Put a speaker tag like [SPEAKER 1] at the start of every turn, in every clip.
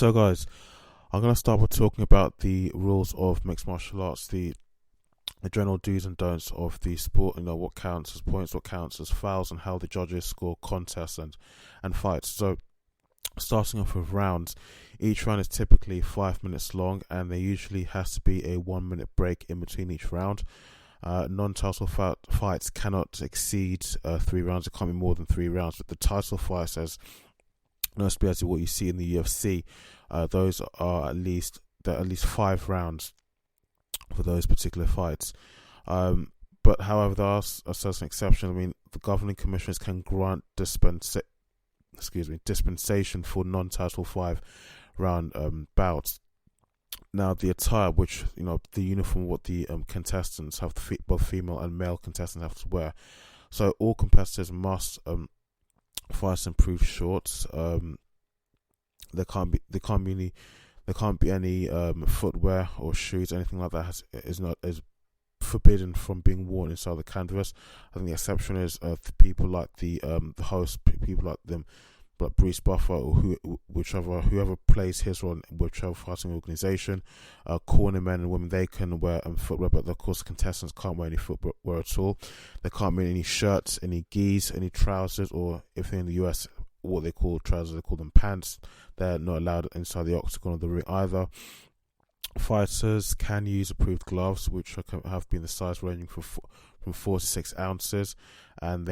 [SPEAKER 1] So guys, I'm going to start by talking about the rules of mixed martial arts, the general do's and don'ts of the sport, what counts as points, what counts as fouls, and how the judges score contests and fights. So starting off with rounds, each round is typically 5 minutes long, and there usually has to be a 1 minute break in between each round. Non-title fights cannot exceed 3 rounds. It can't be more than 3 rounds, but the title fights, as what you see in the UFC, those are at least 5 rounds for those particular fights. But however, there are certain exceptions. I mean, the governing commissioners can grant dispensation for non-title 5-round bouts. Now, the attire, which the uniform, what the contestants have, both female and male contestants have to wear. So all competitors must fight in improved shorts. There can't be any footwear or shoes, anything like that is forbidden from being worn inside the canvas. I think the exception is people like the host, people like them, like Bruce Buffer or whoever plays his role in whichever fighting organization. Cornermen and women, they can wear footwear, but of course the contestants can't wear any footwear at all. They can't wear any shirts, any gis, any trousers, or if they're in the US, what they call trousers, they call them pants. They're not allowed inside the octagon or the ring either. Fighters can use approved gloves, which have been the size ranging from 4 to 6 ounces, and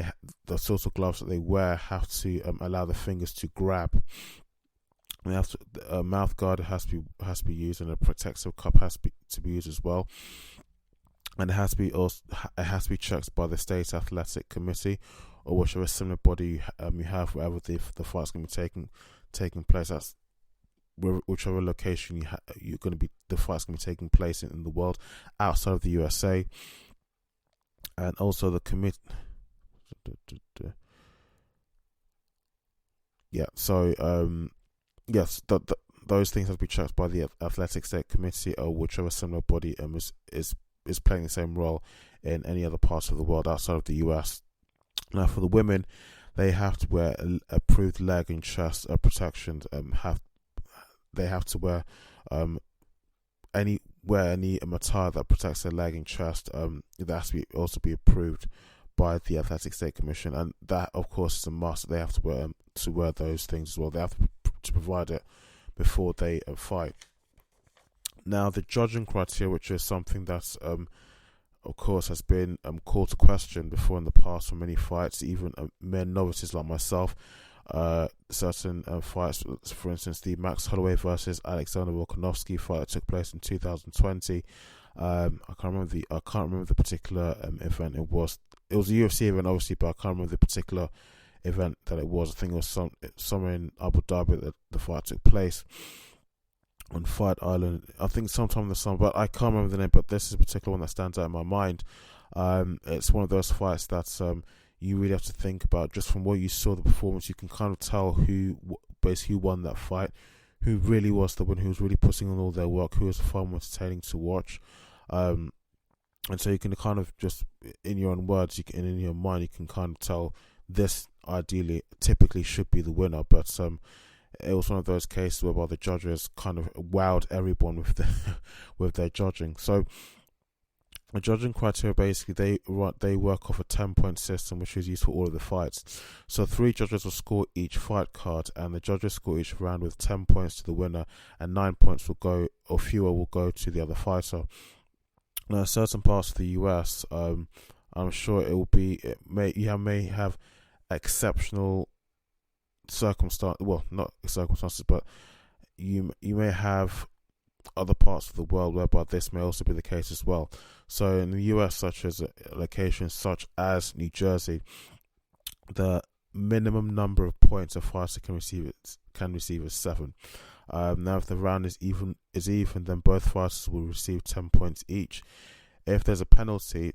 [SPEAKER 1] the sorts of gloves that they wear have to allow the fingers to grab. They have to, a mouth guard has to be used, and a protective cup has to be used as well. And it has to be checked by the state athletic committee or whichever similar body you have, wherever the fight's going to be taking place. That's whichever location the fight's going to be taking place in the world outside of the USA. And also the committee. Those things have to be checked by the athletic state committee or whichever similar body is playing the same role in any other parts of the world outside of the US. Now, for the women, they have to wear approved leg and chest protections. They have to wear any attire that protects their leg and chest. That has to also be approved by the Athletic State Commission, and that, of course, is a must. They have to wear those things as well. They have to provide it before they fight. Now, the judging criteria, which is something that's of course has been called to question before in the past for many fights, even mere novices like myself. Certain fights, for instance, the Max Holloway versus Alexander Volkanovski fight that took place in 2020. I can't remember the particular event it was. It was a UFC event, obviously, but I can't remember the particular event that it was. I think it was somewhere in Abu Dhabi that the fight took place on Fight Island. I think sometime in the summer, but I can't remember the name. But this is a particular one that stands out in my mind. It's one of those fights that you really have to think about. Just from what you saw the performance, you can kind of tell who won that fight, who really was the one, who was really putting on all their work, who was far more entertaining to watch. And so you can kind of just, in your own words, in your mind, you can kind of tell this typically should be the winner. But it was one of those cases whereby the judges kind of wowed everyone with their judging. So the judging criteria, basically, they work off a 10-point system, which is used for all of the fights. So 3 judges will score each fight card, and the judges score each round with 10 points to the winner, and 9 points fewer will go to the other fighter. Now, certain parts of the US, I'm sure you may have exceptional circumstances. Well, not circumstances, but you may have other parts of the world whereby this may also be the case as well. So in the US, such as locations such as New Jersey, the minimum number of points a fighter can receive is 7. Now, if the round is even, then both fighters will receive 10 points each. If there's a penalty,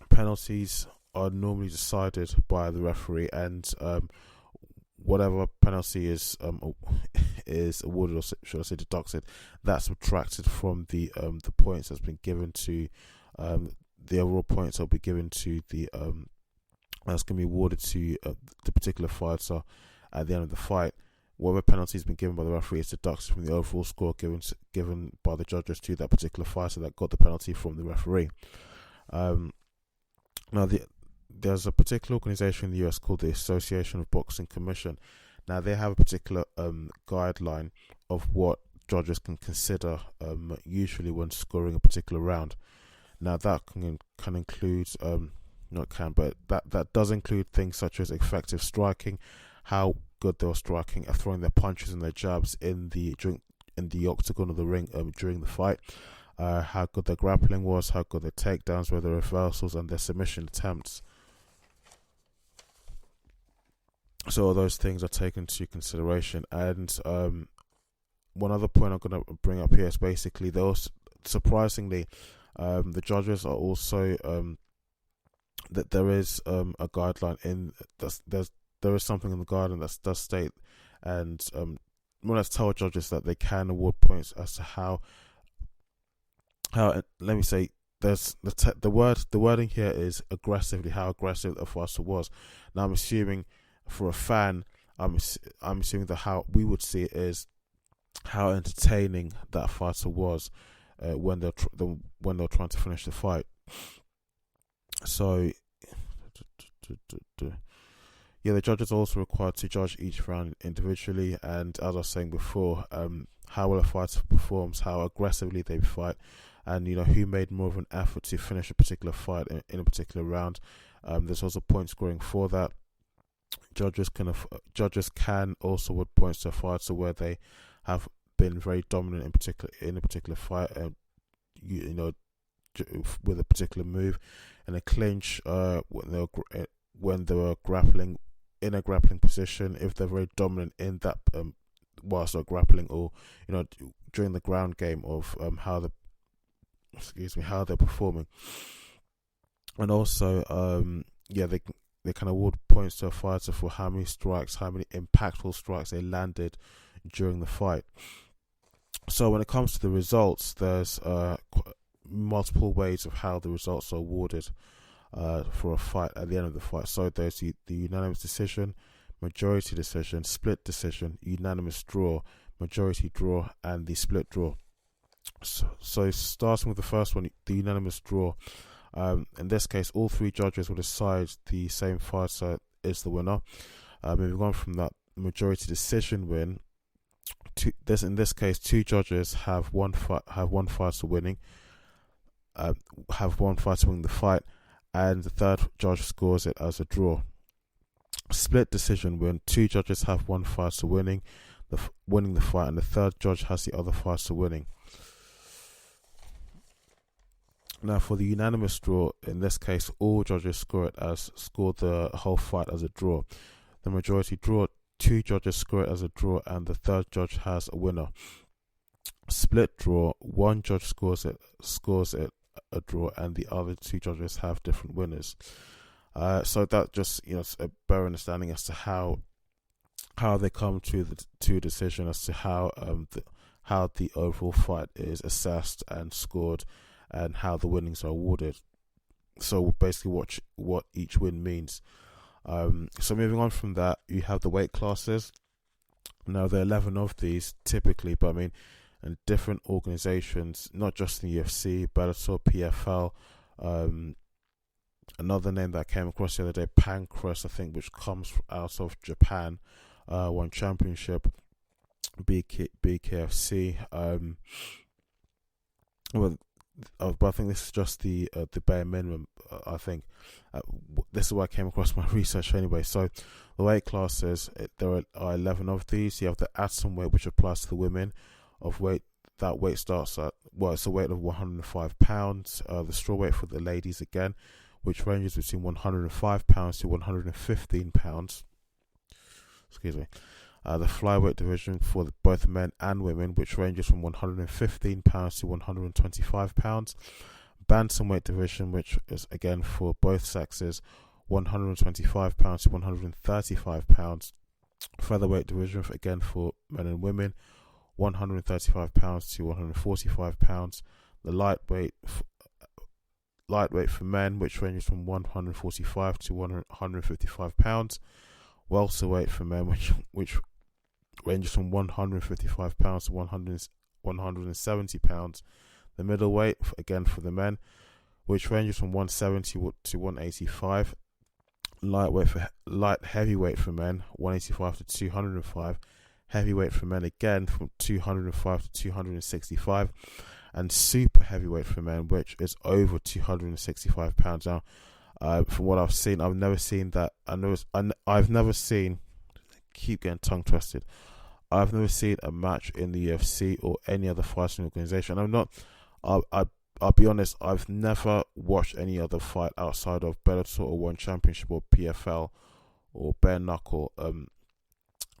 [SPEAKER 1] penalties are normally decided by the referee, and whatever penalty is awarded, or should I say deducted, that's subtracted from the points that's been given to the overall points that will be given to the that's going to be awarded to the particular fighter at the end of the fight. whatever penalty has been given by the referee is deducted from the overall score given by the judges to that particular fighter that got the penalty from the referee. Now, there's a particular organization in the US called the Association of Boxing Commission. Now, they have a particular guideline of what judges can consider usually when scoring a particular round. Now, that can include that does include things such as effective striking, how good they were striking, throwing their punches and their jabs in the octagon of the ring during the fight, how good their grappling was, how good their takedowns were, their reversals, and their submission attempts. So all those things are taken into consideration. And one other point I'm going to bring up here is basically those, surprisingly, the judges are also that there is a guideline in there is something in the guideline that does state, and when I tell judges that they can award points as to how let me say, there's the wording here is aggressively, how aggressive the fighter was. Now I'm assuming for a fan, I'm assuming that how we would see it is how entertaining that fighter was when they're trying to finish the fight. So yeah, the judges are also required to judge each round individually, and as I was saying before, how well a fighter performs, how aggressively they fight, and who made more of an effort to finish a particular fight in a particular round. There's also point scoring for that. Judges can also award points to a fighter where they have been very dominant in a particular fight, with a particular move, in a clinch, when they were grappling in a grappling position, if they're very dominant in that whilst they're grappling, or during the ground game of how they're performing. And also they can award points to a fighter for how many impactful strikes they landed during the fight. So when it comes to the results, there's multiple ways of how the results are awarded for a fight at the end of the fight. So there's the unanimous decision, majority decision, split decision, unanimous draw, majority draw, and the split draw. So starting with the first one, the unanimous draw. In this case, all three judges will decide the same fighter is the winner. Moving on from that majority decision win, in this case, two judges have one fighter winning, the fight, and the third judge scores it as a draw. Split decision win, two judges have one fighter winning the fight, and the third judge has the other fighter winning. Now, for the unanimous draw, in this case, all judges score the whole fight as a draw. The majority draw, two judges score it as a draw, and the third judge has a winner. Split draw, one judge scores it a draw, and the other two judges have different winners. So that just a better understanding as to how they come to a decision as to how the overall fight is assessed and scored, and how the winnings are awarded. So basically what each win means. So moving on from that, you have the weight classes. Now there are 11 of these typically, but in different organizations, not just in the UFC, BELLATOR, PFL, another name that I came across the other day, Pancras, I think, which comes out of Japan, ONECHAMPIONSHIP, BKFC, but I think this is just the bare minimum. I think this is where I came across my research anyway. So the weight classes, there are 11 of these. You have the atom weight, which applies to the women. That weight starts at, it's a weight of 105 pounds. The straw weight for the ladies again, which ranges between 105 pounds to 115 pounds. Excuse me. The flyweight division for both men and women, which ranges from 115 pounds to 125 pounds. Bantamweight division, which is again for both sexes, 125 pounds to 135 pounds. Featherweight division, again for men and women, 135 pounds to 145 pounds. The lightweight for men, which ranges from 145 to 155 pounds. Welterweight for men, which ranges from £155 to 170 pounds. The middleweight, again for the men, which ranges from 170 to 185. Light heavyweight for men, 185 to 205. Heavyweight for men, again from 205 to 265. And super heavyweight for men, which is over 265 pounds. Now, from what I've seen, I've never seen that. I've never seen. Keep getting tongue twisted. I've never seen a match in the UFC or any other fighting organization. I'll be honest. I've never watched any other fight outside of Bellator or One Championship or PFL or bare knuckle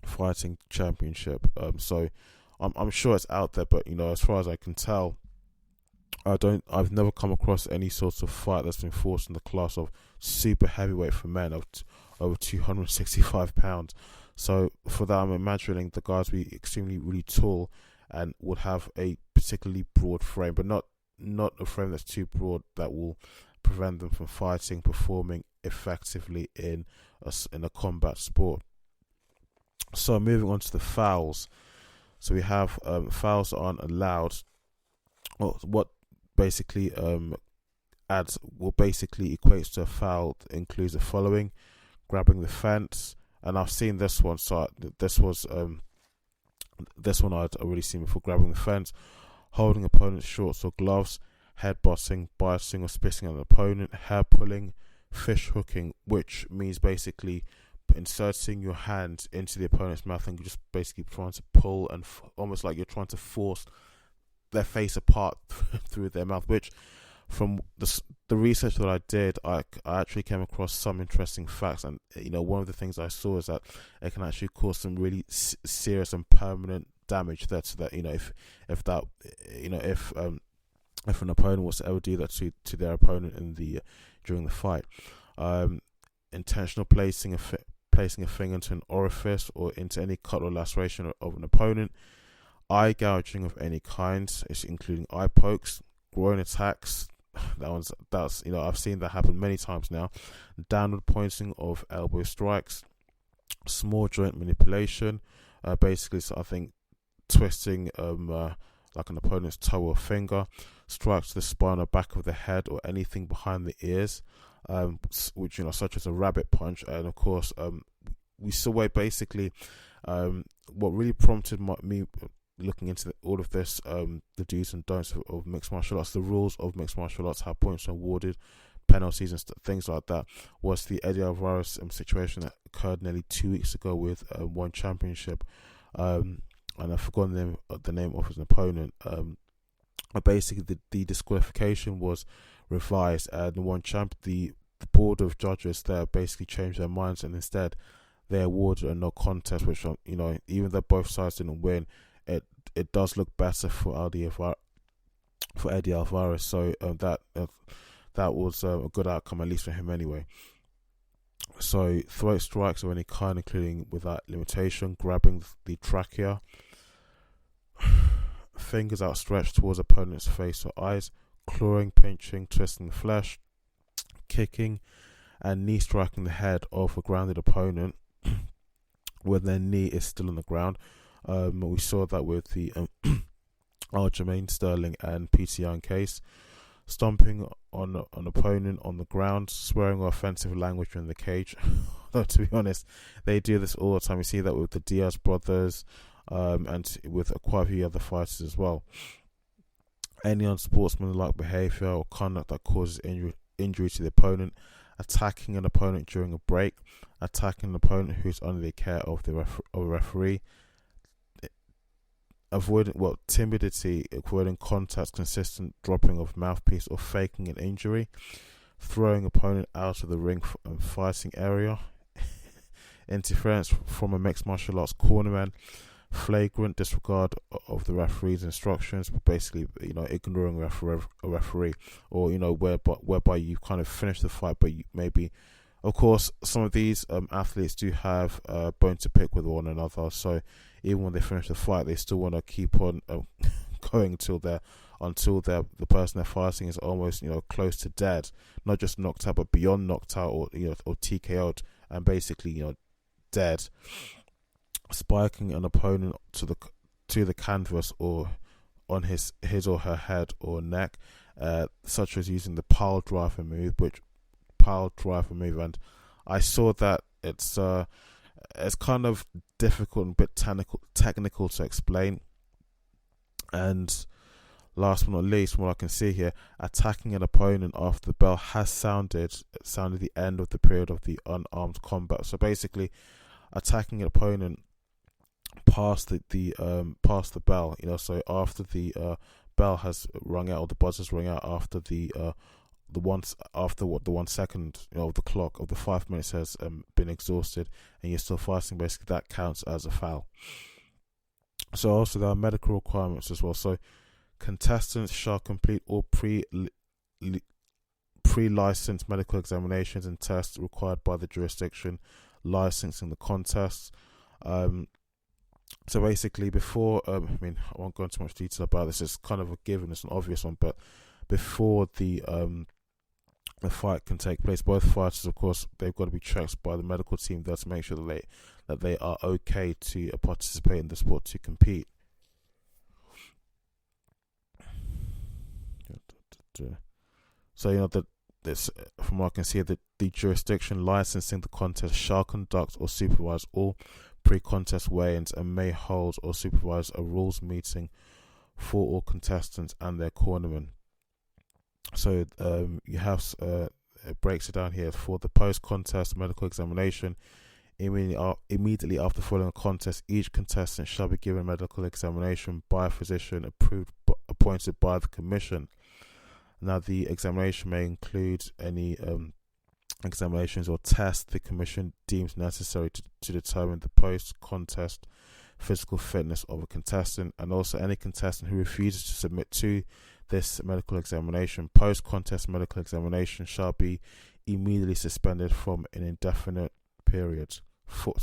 [SPEAKER 1] fighting championship. So I'm sure it's out there, but as far as I can tell, I've never come across any sort of fight that's been forced in the class of super heavyweight for men of over 265 pounds. So for that, I'm imagining the guys will be extremely really tall and would have a particularly broad frame, but not a frame that's too broad that will prevent them from performing effectively in a combat sport. So moving on to the fouls. So we have fouls that aren't allowed. What basically equates to a foul includes the following: grabbing the fence, and I've seen this one. So this one I'd already seen before. Grabbing the fence, holding opponent's shorts or gloves, headbutting, biting or spitting at an opponent, hair pulling, fish hooking, which means basically inserting your hand into the opponent's mouth and just basically trying to pull and almost like you're trying to force their face apart through their mouth, which from the research that I did, I actually came across some interesting facts. And one of the things I saw is that it can actually cause some really serious and permanent damage. That if an opponent was to ever do that to their opponent during the fight, intentional placing a finger into an orifice or into any cut or laceration of an opponent, eye gouging of any kind, including eye pokes, groin attacks. I've seen that happen many times now. Downward pointing of elbow strikes, small joint manipulation, basically, so I think twisting like an opponent's toe or finger, strikes to the spine or back of the head or anything behind the ears, which such as a rabbit punch. And of course, we saw where basically what really prompted me looking into all of this, the do's and don'ts of mixed martial arts, the rules of mixed martial arts, how points are awarded, penalties and things like that, was the Eddie Alvarez situation that occurred nearly 2 weeks ago with One Championship, and I've forgotten the name of his opponent. Basically, the disqualification was revised, and the board of judges there basically changed their minds, and instead they awarded a no contest, which even though both sides didn't win, it does look better for Eddie Alvarez. So that was a good outcome, at least for him anyway. So throat strikes of any kind, including without limitation, grabbing the trachea, fingers outstretched towards opponent's face or eyes, clawing, pinching, twisting the flesh, kicking, and knee striking the head of a grounded opponent when their knee is still on the ground. We saw that with the Aljamain Sterling and PTI case. Stomping on an opponent on the ground, swearing or offensive language in the cage. Though, to be honest, they do this all the time. We see that with the Diaz brothers, and with quite a few other fighters as well. Any unsportsmanlike behaviour or conduct that causes injury to the opponent, attacking an opponent during a break, attacking an opponent who is under the care of a referee, avoiding timidity, avoiding contact, consistent dropping of mouthpiece or faking an injury, throwing opponent out of the ring and fighting area, interference from a mixed martial arts cornerman, flagrant disregard of the referee's instructions, basically ignoring a referee, or whereby you kind of finish the fight, but you maybe, of course, some of these athletes do have a bone to pick with one another, so even when they finish the fight, they still want to keep on going until the person they're fighting is almost close to dead, not just knocked out, but beyond knocked out, or TKO'd, and basically dead. spiking an opponent to the canvas or on his or her head or neck, such as using the pile driver move, and I saw that it's kind of difficult and a bit technical to explain. And last but not least, from what I can see here, attacking an opponent after the bell has sounded the end of the period of the unarmed combat. So basically, attacking an opponent past the bell, so after the bell has rung out, or the buzzer's rung out, after the 1 second of the clock of the 5 minutes has been exhausted, and you're still fighting, basically that counts as a foul. So also there are medical requirements as well. So contestants shall complete all pre-licensed medical examinations and tests required by the jurisdiction licensing the contests. So basically, before I won't go into much detail about this. It's kind of a given. It's an obvious one, but before the fight can take place, both fighters, of course, they've got to be checked by the medical team there to make sure that they are okay to participate in the sport, to compete. So that this, from what I can see, that the jurisdiction licensing the contest shall conduct or supervise all pre-contest weigh-ins and may hold or supervise a rules meeting for all contestants and their cornermen. So you have it breaks it down here. For the post-contest medical examination, immediately after following a contest, each contestant shall be given a medical examination by a physician appointed by the commission. Now, the examination may include any examinations or tests the commission deems necessary to determine the post-contest physical fitness of a contestant, and also any contestant who refuses to submit to this medical examination, post-contest medical examination, shall be immediately suspended from an indefinite period. For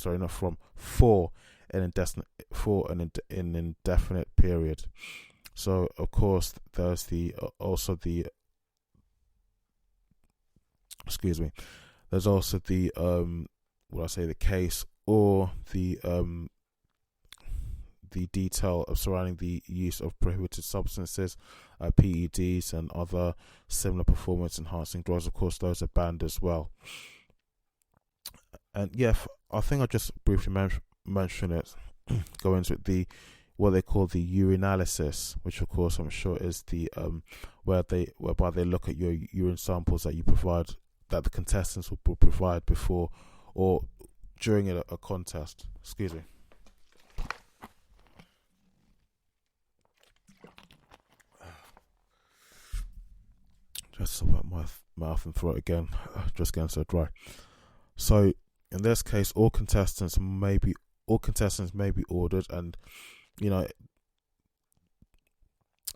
[SPEAKER 1] an indefinite period. So of course there's there's also the the case or the detail of surrounding the use of prohibited substances, PEDs and other similar performance enhancing drugs. Of course, those are banned as well. And yeah, I think I'll just briefly mention it, go into it, what they call the urinalysis, which of course I'm sure is the whereby they look at your urine samples that you provide, that the contestants will provide before or during a contest. Excuse me. Just about my mouth and throat again, just getting so dry. So in this case, all contestants may be ordered, and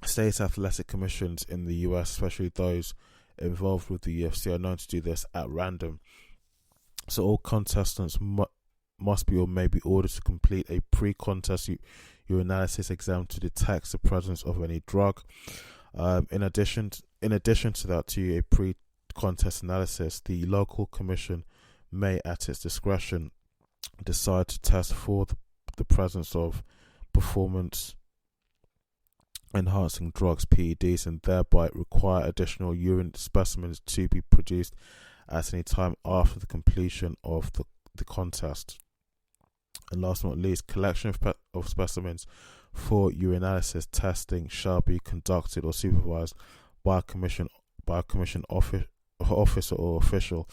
[SPEAKER 1] state athletic commissions in the US, especially those involved with the UFC, are known to do this at random. So all contestants must be or may be ordered to complete a pre-contest urinalysis exam to detect the presence of any drug. In addition to that, to a pre-contest analysis, the local commission may, at its discretion, decide to test for the presence of performance enhancing drugs, PEDs, and thereby require additional urine specimens to be produced at any time after the completion of the contest. And last but not least, collection of specimens for urinalysis testing shall be conducted or supervised by a commission officer or official,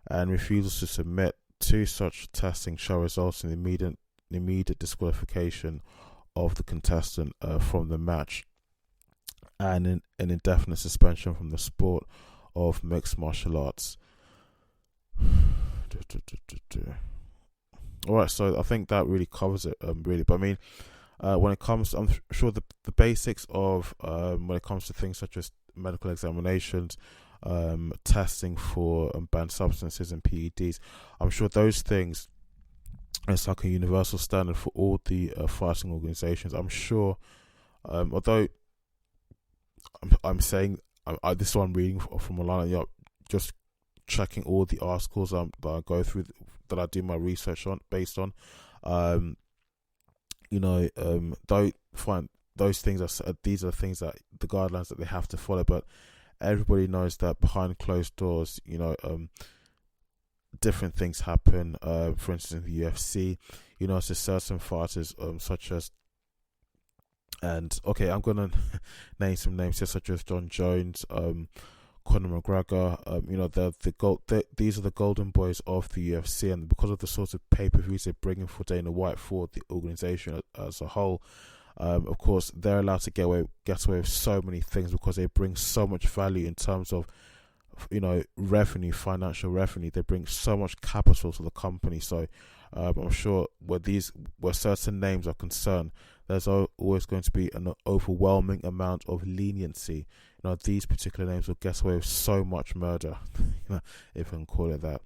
[SPEAKER 1] and refusals to submit to such testing shall result in immediate disqualification of the contestant from the match and an indefinite suspension from the sport of mixed martial arts. Alright, so I think that really covers it, really. But I mean, when it comes, I'm sure the basics of when it comes to things such as medical examinations, testing for banned substances and PEDs, I'm sure those things, it's like a universal standard for all the fighting organizations. I'm sure, although I'm saying this is what I'm reading from online, just checking all the articles that I go through, that I do my research on, based on. don't find those things these are things that the guidelines that they have to follow, but everybody knows that behind closed doors, different things happen. For instance, in the UFC, so certain fighters, such as, and okay, I'm gonna name some names here, such as John Jones, Conor McGregor. These are the golden boys of the UFC, and because of the sort of pay-per-views they're bringing for Dana White, for the organization as a whole, of course, they're allowed to get away with so many things because they bring so much value in terms of, revenue, financial revenue. They bring so much capital to the company. So I'm sure where certain names are concerned, there's always going to be an overwhelming amount of leniency. These particular names will get away with so much murder, if I can call it that.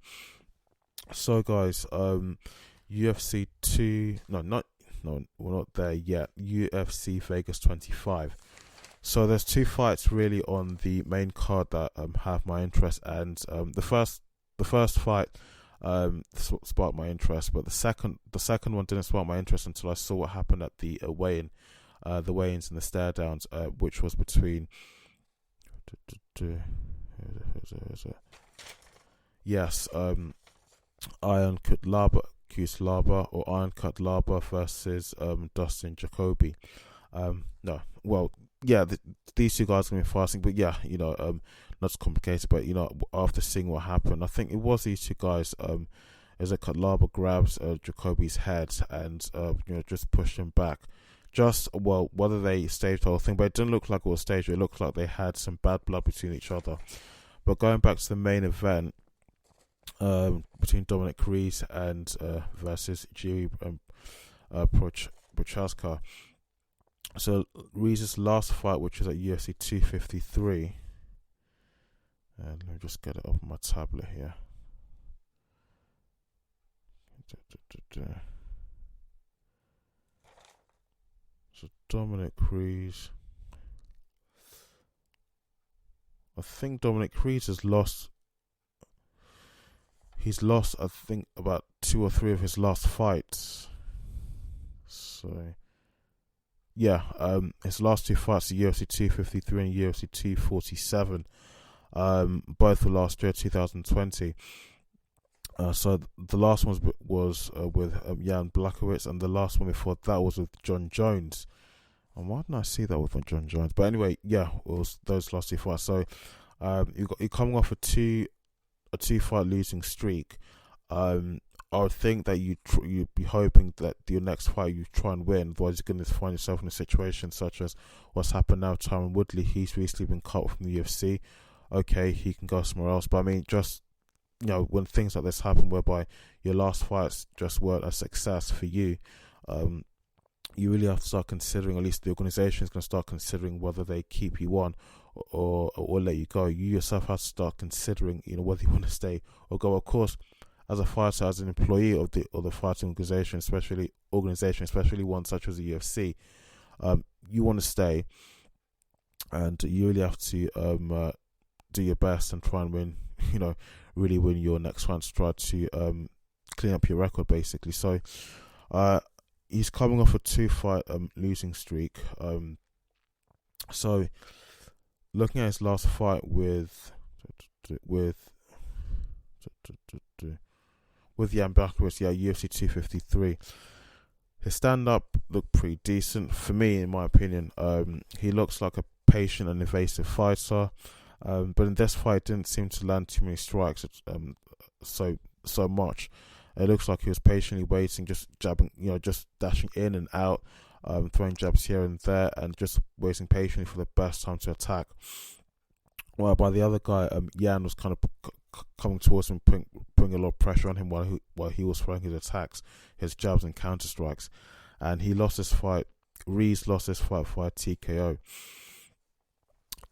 [SPEAKER 1] So guys, UFC 2, no, we're not there yet. UFC Vegas 25. So there's two fights really on the main card that have my interest, and the first fight sparked my interest, but the second one didn't spark my interest until I saw what happened at the weigh-ins and the stare downs, which was between Ironcut Laba versus Dustin Jacoby. These two guys are going to be fasting, but not complicated. But after seeing what happened, I think it was these two guys. As a Laba grabs Jacoby's head and just pushed him back. Whether they staged the whole thing, but it didn't look like it was staged. It looked like they had some bad blood between each other. But going back to the main event, between Dominic Cruz and versus Jiri Prochazka. So Ruiz's last fight, which was at UFC 253, and let me just get it up on my tablet here. So Dominic Cruz, I think Dominic Cruz has lost. He's lost, I think, about 2 or 3 of his last fights. So, his last 2 fights, the UFC 253 and UFC 247, both were last year, 2020. So the last one was with Jan Blachowicz, and the last one before that was with John Jones. And why didn't I see that with John Jones? But anyway, it was those last 2 fights. So you're coming off a 2-fight losing streak. I would think that you'd be hoping that your next fight you try and win. Otherwise, you're going to find yourself in a situation such as what's happened now. Tyron Woodley, he's recently been cut from the UFC. Okay, he can go somewhere else. But I mean, just when things like this happen, whereby your last fights just weren't a success for you, you really have to start considering. At least the organization is going to start considering whether they keep you on or let you go. You yourself have to start considering, whether you want to stay or go. Of course, as a fighter, as an employee of the fighting organization, especially one such as the UFC, you want to stay, and you really have to do your best and try and win. Really win your next fight to try to clean up your record, basically. So, he's coming off a 2-fight losing streak. So, looking at his last fight with Jan Blachowicz, UFC 253, his stand-up looked pretty decent for me, in my opinion. He looks like a patient and evasive fighter, but in this fight, didn't seem to land too many strikes. So much. It looks like he was patiently waiting, just jabbing, just dashing in and out, throwing jabs here and there, and just waiting patiently for the best time to attack. While by the other guy, Jan was kind of coming towards him, putting a lot of pressure on him while he was throwing his attacks, his jabs and counter strikes, and he lost this fight. Ruiz lost this fight via TKO.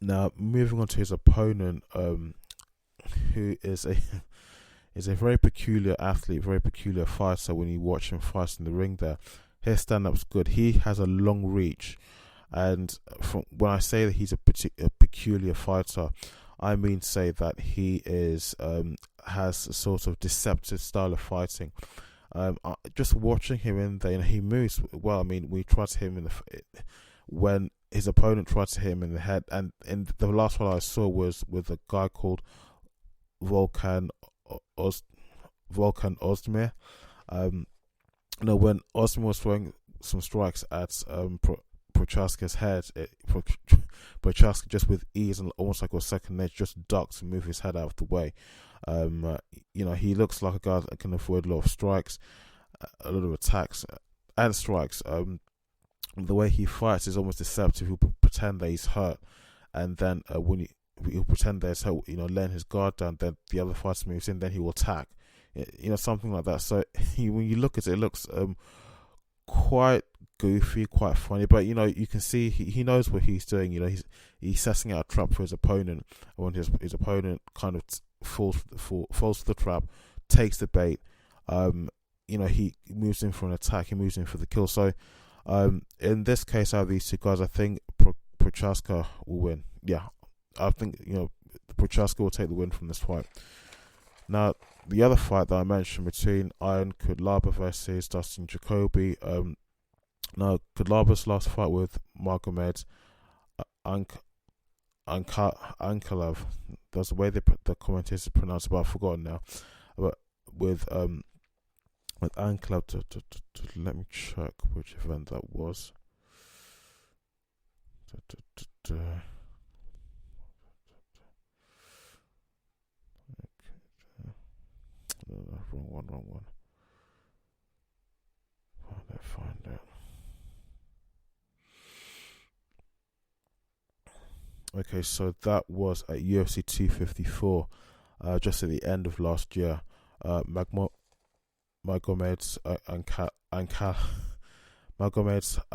[SPEAKER 1] Now, moving on to his opponent, who is a very peculiar athlete, very peculiar fighter. When you watch him fight in the ring, there, his stand-up's good. He has a long reach, and when I say that he's a peculiar fighter, I mean say that he has a sort of deceptive style of fighting. Just watching him in there, he moves well. I mean, we tried to hit him in when his opponent tried to hit him in the head, and the last one I saw was with a guy called Volkan Ozdemir. When Ozdemir was throwing some strikes at Prochaska's head, Prochaska just with ease and almost like a second nature just ducks and moves his head out of the way. He looks like a guy that can avoid a lot of strikes, a lot of attacks and strikes. The way he fights is almost deceptive. He'll pretend that he's hurt, and then when he'll pretend that he's hurt, laying his guard down, then the other fighter moves in, then he will attack. Something like that. So when you look at it, it looks quite goofy, quite funny, but you can see he knows what he's doing. He's setting out a trap for his opponent, and when his opponent kind of falls for the trap, takes the bait, he moves in for an attack, he moves in for the kill. So in this case, out of these two guys, I think Prochaska will win. Yeah, I think Prochaska will take the win from this fight. Now, the other fight that I mentioned between Ion Kudlaba versus Dustin Jacoby. Now, Kudlaba's last fight with Magomed Ankalaev. That's the way the commentators pronounce it, but I've forgotten now. But with Ankalaev, let me check which event that was. No, wrong one. Let's find it. Okay, so that was at UFC 254, just at the end of last year. Magomed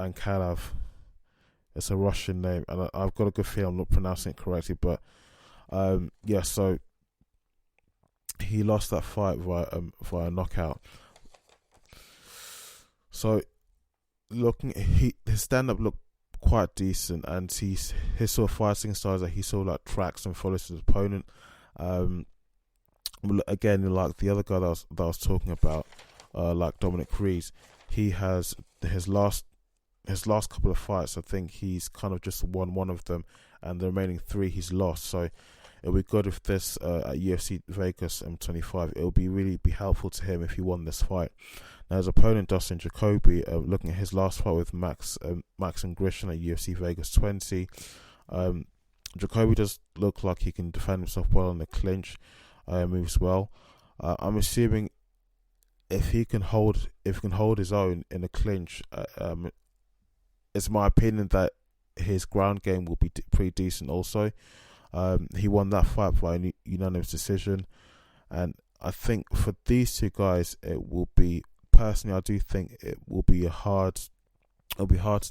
[SPEAKER 1] Ankalaev. It's a Russian name, and I've got a good feeling I'm not pronouncing it correctly, but so he lost that fight via knockout. So his stand-up looked quite decent, and his sort of fighting style is that he sort of like tracks and follows his opponent. Again, like the other guy that I was talking about, like Dominic Cruz, he has his last couple of fights, I think he's kind of just won one of them, and the remaining 3 he's lost. So it'll be good if this at UFC Vegas M25, it'll really be helpful to him if he won this fight. Now, his opponent Dustin Jacoby, looking at his last fight with Max and Grishin at UFC Vegas 20, Jacoby does look like he can defend himself well in the clinch, moves well. I'm assuming if he can hold his own in the clinch, it's my opinion that his ground game will be pretty decent also. He won that fight by a unanimous decision, and I think for these two guys, it will be, personally, I do think it will be hard to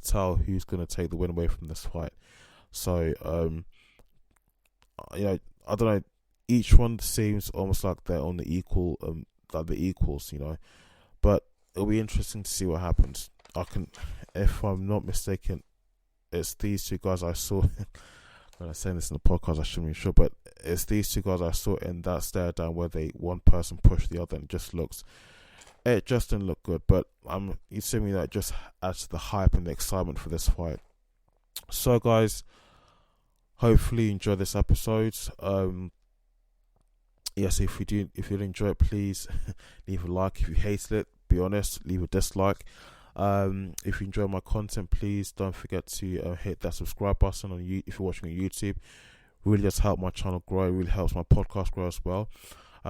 [SPEAKER 1] tell who's going to take the win away from this fight. So I don't know, each one seems almost like they're on the equal, like the equals, but it'll be interesting to see what happens. If I'm not mistaken, it's these two guys I saw. When I'm saying this in the podcast, I shouldn't be sure, but it's these two guys I saw in that stare down where one person pushed the other, and it just didn't look good. But I'm assuming that just adds to the hype and the excitement for this fight. So, guys, hopefully you enjoy this episode. Yes, if you did enjoy it, please leave a like. If you hated it, be honest, leave a dislike. If you enjoy my content, please don't forget to hit that subscribe button if you're watching on YouTube. Really does help my channel grow. It really helps my podcast grow as well.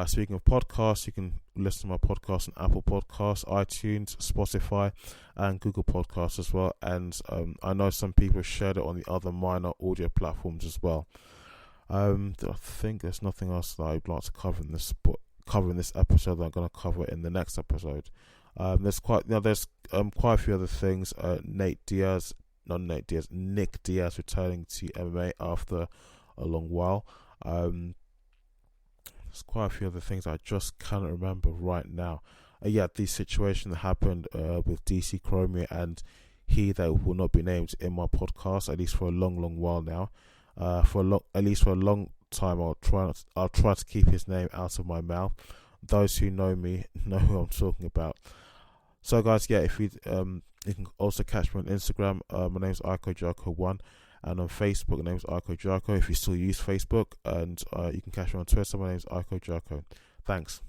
[SPEAKER 1] Speaking of podcasts, you can listen to my podcast on Apple Podcasts, iTunes, Spotify, and Google Podcasts as well. And I know some people shared it on the other minor audio platforms as well. I think there's nothing else that I'd like to cover in this episode that I'm going to cover in the next episode. There's quite a few other things. Nick Diaz returning to MMA after a long while. There's quite a few other things I just can't remember right now. The situation that happened with DC Chromia and he that will not be named in my podcast, at least for a long while now. For a long time, I'll try to keep his name out of my mouth. those who know me know who I'm talking about. So guys, yeah, if you can also catch me on Instagram. My name's Ojiako1, and on Facebook, my name's Ojiako if you still use Facebook, and you can catch me on Twitter. My name's Ojiako. Thanks.